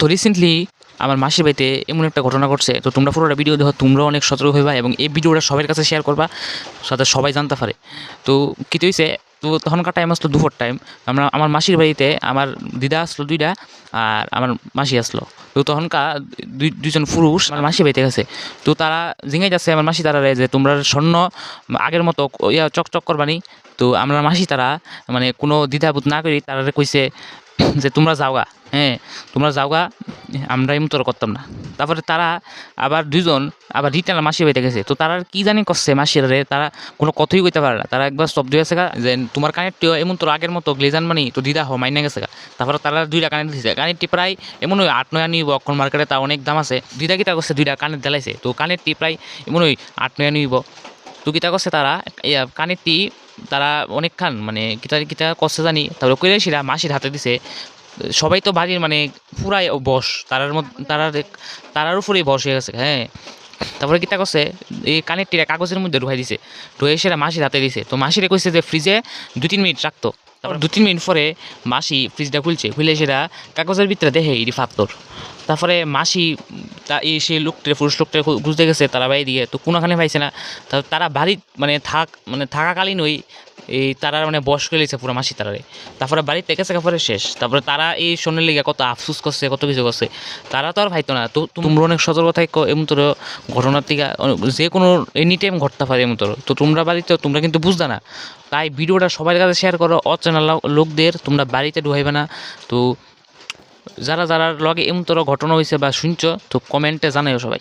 তো রিসেন্টলি আমার মাসির বাড়িতে এমন একটা ঘটনা ঘটছে, তো তোমরা পুরোটা ভিডিও দেখো, তোমরাও অনেক সতর্ক হইবা এবং এই ভিডিওটা সবার কাছে শেয়ার করবা যাতে সবাই জানতে পারে। তো কী হয়েছে, তো তখনকার টাইম আসলো দুপুর টাইম। আমার মাসির বাড়িতে আমার দিদা আসলো দুইটা, আর আমার মাসি আসলো। তো তখনকার দুইজন পুরুষ আমার মাসির বাড়িতে গেছে। তো তারা জিঙাই যাচ্ছে আমার মাসি তারা যে তোমরা স্বর্ণ আগের মতো চকচক করবানি। তো আমরা মাসি তারা মানে কোনো দ্বিধাবোধ না করি তারা কইছে যে তোমরা যাওগা, হ্যাঁ তোমরা যাওগা, আমরা এমন তোর করতাম না। তারপরে তারা আবার দুজন আবার রিটার্ন মাসি বাড়িতে গেছে। তো তারা কি জানি করছে মাসিরে, তারা কোনো কথাই কইতে পারে না। তারা একবার শব্দ হয়েছে গা যে তোমার কানেরটিও এমন তোর আগের মতো গ্লেজান মানি তো দিদা মাইনে গেছে গা। তারপরে তারা দুইটা কানের দিয়েছে, কানেরটি প্রায় এমন ওই 8-9 নিব, এখন মার্কেটে তা অনেক দাম আছে। দিদা কিতা করছে দুইটা কানের দিলাইছে, তো কানেরটি প্রায় এমন ওই 8-9 নিব। তো কিতা করছে তারা কানেরটি তারা অনেকক্ষণ মানে কিতা কিতা করছে জানি, তারপরে কইলে সেটা মাসির হাতে দিছে। সবাই তো বাড়ির মানে পুরাই বশ তারার মধ্যে, তারার উপরেই বশ হয়ে গেছে, হ্যাঁ। তারপরে কিতা করছে এই কানেরটি কাগজের মধ্যে ঢুকাই দিছে, ঢুকে সেটা মাসির হাতে দিছে। তো মাসিরে কইছে যে ফ্রিজে 2-3 মিনিট রাখতো। তারপর 2-3 মিনিট পরে মাসি ফ্রিজটা খুলে সেটা কাগজের ভিতরে দেখে এটি ফাত্তর। তারপরে মাসি সেই লোকটা পুরুষ লোকটা খুঁজতে গেছে তারা বাড়ি দিয়ে, তো কোনোখানে পাইছে না। তারা বাড়ি মানে থাকাকালীন ওই এই তারা মানে বয়স করে লিছে পুরো মাসি তারারে। তারপরে বাড়িতে গেছে পরে শেষ। তারপরে তারা এই শোনের লেগে কত আফসুস করছে, কত কিছু করছে। তারা তো আর ভাইতো না। তো তোমরা অনেক সতর্ক থাকো, এমন তোর ঘটনার থেকে যে কোনো এনি টাইম ঘটতে পারে এমন তোর। তো তোমরা বাড়িতে তোমরা কিন্তু বুঝতে না, তাই ভিডিওটা সবার কাছে শেয়ার করো। অচেনা লোকদের তোমরা বাড়িতে ঢুকাইবে না। তো যারা লগে এমন তোর ঘটনা হয়েছে বা শুনছো, তো কমেন্টে জানাইও সবাই।